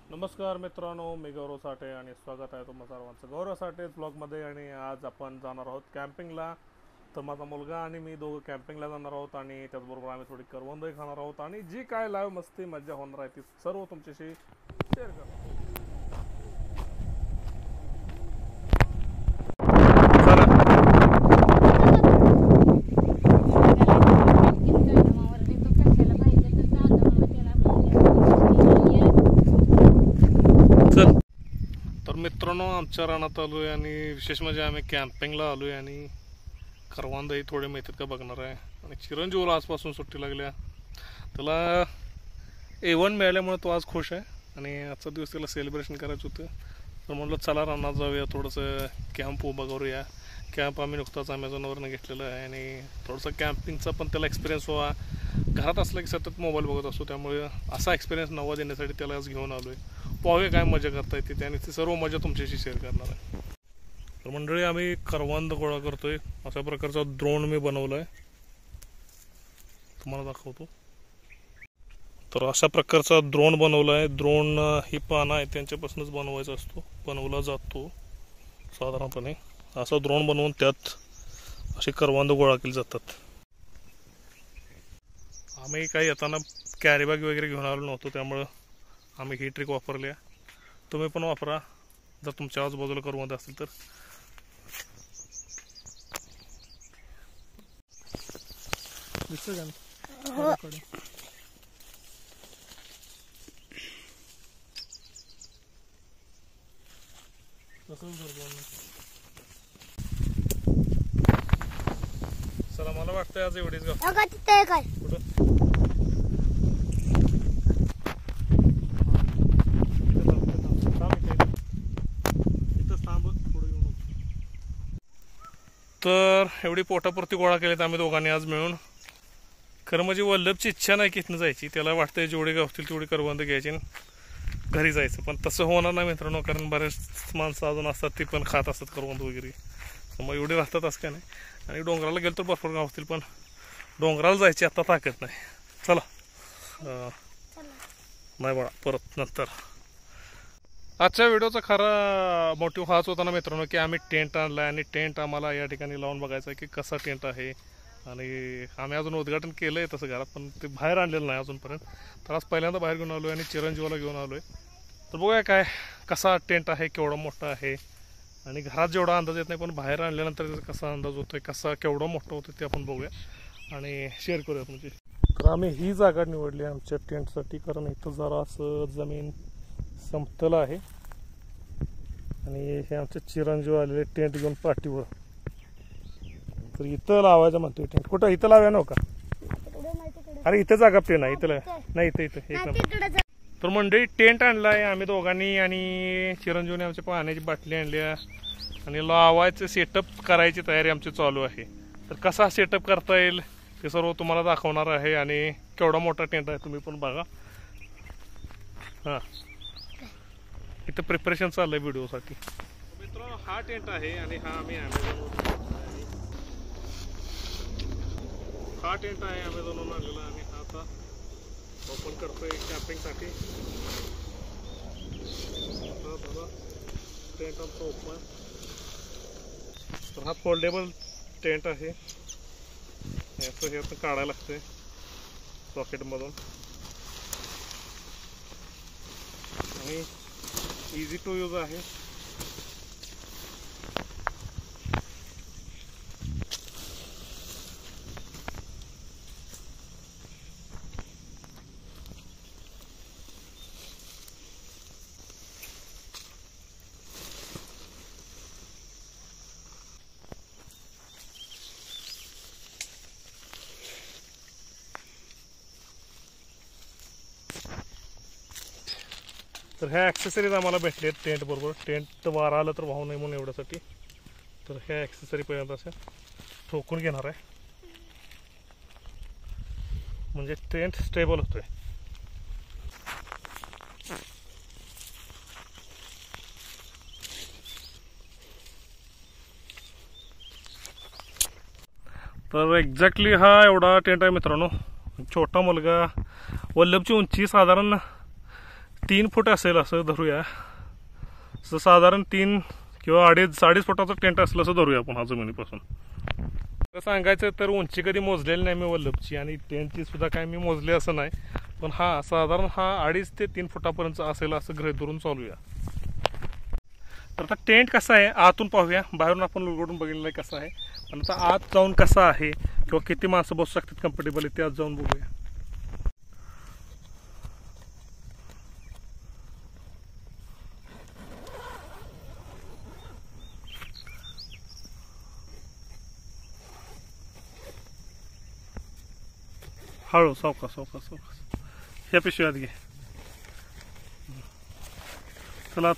नमस्कार मित्रांनो, मी गौरव साठे आणि स्वागत आहे तुम्हा सर्वांचं गौरव साठे ब्लॉगमध्ये। आणि आज आपण जाणार आहोत कॅम्पिंगला। तर माझा मुलगा आणि मी दोघं कॅम्पिंगला जाणार आहोत आणि त्याचबरोबर आम्ही थोडी करवंदही खाणार आहोत आणि जी काय लाईव्ह मस्ती मज्जा होणार आहे ती सर्व तुमच्याशी शेअर करणार। मित्रांनो, आमच्या रानात आलो आहे आणि विशेष म्हणजे आम्ही कॅम्पिंगला आलो आहे आणि करवंदही थोडे मिळतात का बघणार आहे। आणि चिरंजीवला आजपासून सुट्टी लागल्या, त्याला A1 मिळाल्यामुळे तो आज खुश आहे आणि आजचा दिवस त्याला सेलिब्रेशन करायचं होतं। तर म्हटलं चला रानात जाऊया, थोडंसं कॅम्प उभा करूया। कॅम्प आम्ही नुकताच अमेझॉनवरनं घेतलेलं आहे आणि थोडंसं कॅम्पिंगचा पण त्याला एक्सपिरियन्स व्हावा। घरात असलं की सतत मोबाईल बघत असतो, त्यामुळे असा एक्सपिरियन्स नवा देण्यासाठी त्याला आज घेऊन आलो आहे। पाहूया काय मजा करता येते त्याने, ती सर्व मजा तुमच्याशी शेअर करणार आहे। तर मंडळी, आम्ही करवंद गोळा करतोय। अशा प्रकारचा ड्रोन मी बनवला आहे, तुम्हाला दाखवतो। तर अशा प्रकारचा ड्रोन बनवला आहे। ड्रोन ही पानं आहे त्यांच्यापासूनच बनवायचा असतो, बनवला जातो साधारणपणे। असा ड्रोन बनवून त्यात असे करवंद गोळा केले जातात। आम्ही काही येताना कॅरी बॅग वगैरे घेऊन आलो नव्हतो, त्यामुळं आम्ही ही ट्रिक वापरली आहे। तुम्ही पण वापरा जर तुमच्या आजूबाजूला करवंद असतील तर। दिसतंय का? चला, मला वाटतंय आज एवढीच गा कुठं तर एवढी पोटापुरती गोळा केलीत आम्ही दोघांनी आज मिळून। खरं म्हणजे वल्लभची इच्छा नाही की इथनं जायची, त्याला वाटतंय जेवढे गावतील तेवढी करवंद घ्यायची घरी जायचं, पण तसं होणार नाही मित्रांनो, कारण बरेच माणसं अजून असतात ती पण खात असतात करवंद वगैरे, मग एवढे राहतात असं काय नाही। आणि डोंगराला गेलो तर भरपूर गावतील, पण डोंगराला जायची आता ताकद नाही। चला नाही बाळा, परत नंतर। आजच्या व्हिडिओचा खरा मोटिव्ह हाच होता ना मित्रांनो, की आम्ही टेंट आणला आणि टेंट आम्हाला या ठिकाणी लावून बघायचं आहे की कसा टेंट आहे। आणि आम्ही अजून उद्घाटन केलं आहे तसं घरात, पण ते बाहेर आणलेलं नाही अजूनपर्यंत। तर आज पहिल्यांदा बाहेर घेऊन आलो आहे आणि चिरंजीवाला घेऊन आलो आहे। तर बघूया काय कसा टेंट आहे, केवढा मोठा आहे। आणि घरात जेवढा अंदाज येत नाही, पण बाहेर आणल्यानंतर त्याचा कसा अंदाज होतोय, कसा केवढा मोठा होतो ते आपण बघूया आणि शेअर करूया म्हणजे। तर आम्ही ही जागा निवडली आमच्या टेंटसाठी, कारण इथं जरा असं जमीन समतल आहे आणि हे आमचे चिरंजीव आलेले टेंट घेऊन पाठीवर। तर इथं लावायचं म्हणतोय टेंट। कुठं इथं लावूया नव्हता? अरे इथं जागा प्लेन आहे, इथं नाही, इथं इथं एक नंबर। तर मंडळी, टेंट आणलाय आम्ही दोघांनी आणि चिरंजीवने आमच्या पाण्याची बाटली आणली आणि लावायचं सेटअप करायची तयारी आमची चालू आहे। तर कसा सेटअप करता येईल ते सर्व तुम्हाला दाखवणार आहे आणि केवढा मोठा टेंट आहे तुम्ही पण बघा। हां, इथं प्रिपरेशन चाललंय व्हिडिओसाठी। मित्रांनो, हा टेंट आहे आणि हा आम्ही हा टेंट आहे अमेझॉनवरून आणलेला आणि हा आता ओपन करतोय कॅम्पिंगसाठी। टेंट आमचा ओपन। तर हा फोल्डेबल टेंट आहे, याचं हे आता काढायला लागतंय सॉकेटमधून आणि इझी टू यूज आहे। तर ह्या ॲक्सेसरीज आम्हाला भेटले आहेत टेंट बरोबर। टेंट वारा आलं तर वाहू नये म्हणून एवढ्यासाठी तर ह्या ॲक्सेसरी पर्यंत अशा ठोकून घेणार आहे, म्हणजे टेंट स्टेबल होतोय। तर एक्झॅक्टली हा एवढा टेंट आहे मित्रांनो। छोटा मुलगा, वल्लभची उंची साधारण 3 फूट असेल असं धरूया. असं साधारण 3 किंवा 2.5 फुटाचा टेंट असलं असं धरूया आपण हा जमिनीपासून. सांगायचं तर उंची कधी मोजलेली नाही मी वल्लभची, आणि टेंटची सुद्धा काय मी मोजले असं नाही, पण हा साधारण हा 2.5 ते 3 फुटापर्यंत असेल असं गृहीत धरून चालूया. तर आता टेंट कसा आहे आतून पाहूया. बाहेरून आपण उघडून बघितलं आहे कसं आहे, पण आता आत जाऊन कसा आहे किंवा किती माणसं बसू शकतात कम्फर्टेबल ते आत जाऊन बघूया. हळू सावकाश सावकाश सावकाश. ह्या पिशव्यात घे. चला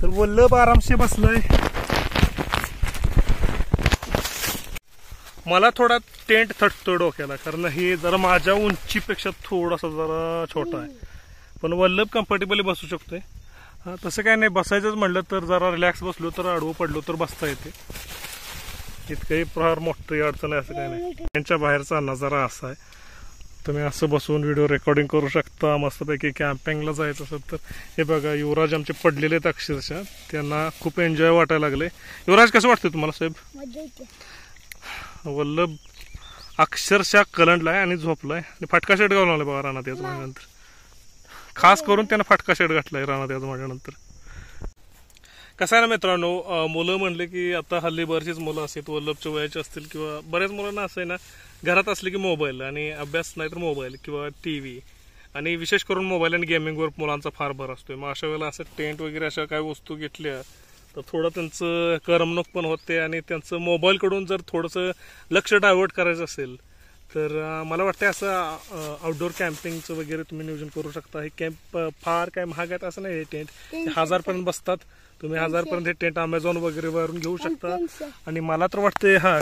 तर वल्लभ आरामशी बसलंय. मला थोडा टेंट थटतो डोक्याला, कारण हे जरा माझ्या उंचीपेक्षा थोडासा जरा छोटा आहे, पण वल्लभ कम्फर्टेबली बसू शकतोय. तसं काय नाही, बसायचंच म्हणलं तर जरा रिलॅक्स बसलो तर आडवं पडलो तर बसता येते. इतकंही फार मोठी अडचण आहे असं काही नाही. त्यांच्या बाहेरचा नजारा असा आहे, तुम्ही असं बसून व्हिडिओ रेकॉर्डिंग करू शकता. मस्तपैकी कॅम्पिंगला जायचं असेल तर हे बघा, युवराज आमचे पडलेले आहेत अक्षरशः, त्यांना खूप एन्जॉय वाटायला लागले. युवराज कसं वाटतं तुम्हाला साहेब? वल्लभ अक्षरशः कलंडलाय आणि झोपलाय, आणि फटका शेट घालून आलाय बघा रानात याच माझ्यानंतर. खास करून त्यानं फटका शेट घातलाय रानात याच माझ्यानंतर. कसं आहे ना मित्रांनो, मुलं म्हणले की आता हल्ली बरीचशीच मुलं असतात वल्लभच्या वयाचे असतील, किंवा बऱ्याच मुलांना असं आहे ना, घरात असले की मोबाईल आणि अभ्यास नाही तर मोबाईल किंवा TV, आणि विशेष करून मोबाईल आणि गेमिंगवर मुलांचा फार भर असतोय. मग अशा वेळेला असं टेंट वगैरे अशा काही वस्तू घेतल्या तर थोडं त्यांचं करमणूक पण होते, आणि त्यांचं मोबाईलकडून जर थोडंसं लक्ष डायव्हर्ट करायचं असेल तर मला वाटतं असं आउटडोर कॅम्पिंगचं वगैरे तुम्ही नियोजन करू शकता. हे कॅम्प फार काय महाग आहेत असं नाही, हे टेंट 1000 बसतात. तुम्ही 1000 हे टेंट अमेझॉन वगैरे वरून घेऊ शकता, आणि मला तर वाटते हा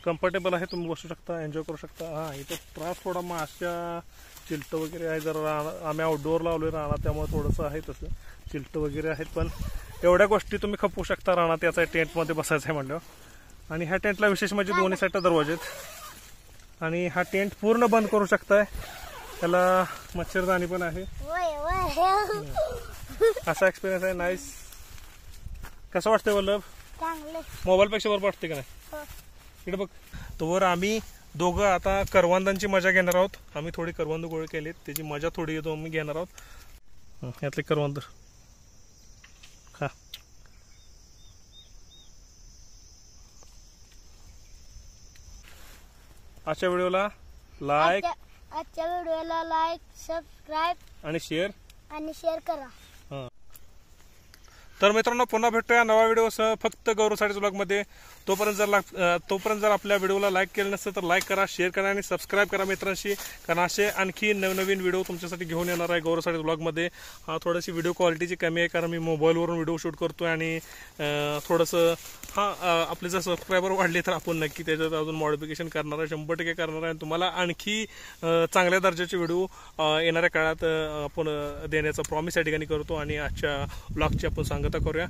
कम्फर्टेबल आहे, तुम्ही बसू शकता, एन्जॉय करू शकता. हा इथं त्रास थोडा माशा चिलटं वगैरे आहे, जरा आम्ही आउटडोअर लावलोय राहणार, त्यामुळे थोडंसं आहे तसं चिलटं वगैरे आहेत, पण एवढ्या गोष्टी तुम्ही खपवू शकता राहणार. याचा टेंटमध्ये बसायचं आहे म्हणल्यावर. आणि ह्या टेंटला विशेष म्हणजे दोन्ही साईडला दरवाजे आहेत, आणि हा टेंट पूर्ण बंद करू शकताय. त्याला मच्छरदाणी पण आहे. असा एक्सपिरियन्स आहे. नाईस. कसं वाटतंय वल्लभ? मोबाईल पेक्षा बरोबर वाटते का नाही? इकडे बघ. तोवर आम्ही दोघं आता करवंदांची मजा घेणार आहोत. आम्ही थोडी करवंद गोळे केलीत, त्याची मजा थोडी येतो आम्ही घेणार आहोत. यातले करवंद खा. आजच्या व्हिडिओला लाईक सबस्क्राईब आणि शेअर करा. तर मित्रांनो, पुन्हा भेटूया नवा व्हिडिओसह फक्त गौरव साडेच ब्लॉगमध्ये. तोपर्यंत जर आपल्या व्हिडिओला लाईक केलं नसतं तर लाईक करा, शेअर करा आणि सबस्क्राईब करा मित्रांशी, कारण असे आणखी नवनवीन व्हिडिओ तुमच्यासाठी घेऊन येणार आहे गौरव साडेच ब्लॉगमध्ये. थोडीशी व्हिडिओ क्वालिटीची कमी आहे, कारण मी मोबाईलवरून व्हिडिओ शूट करतोय, आणि थोडंसं आपले जर सबस्क्रायबर वाढले तर आपण नक्की त्याच्यात अजून मॉडिफिकेशन करणार आहे, 100% करणार आहे. तुम्हाला आणखी चांगल्या दर्जाचे व्हिडिओ येणाऱ्या काळात आपण देण्याचा प्रॉमिस या ठिकाणी करतो, आणि आजच्या ब्लॉगची आपण सांगता करूया.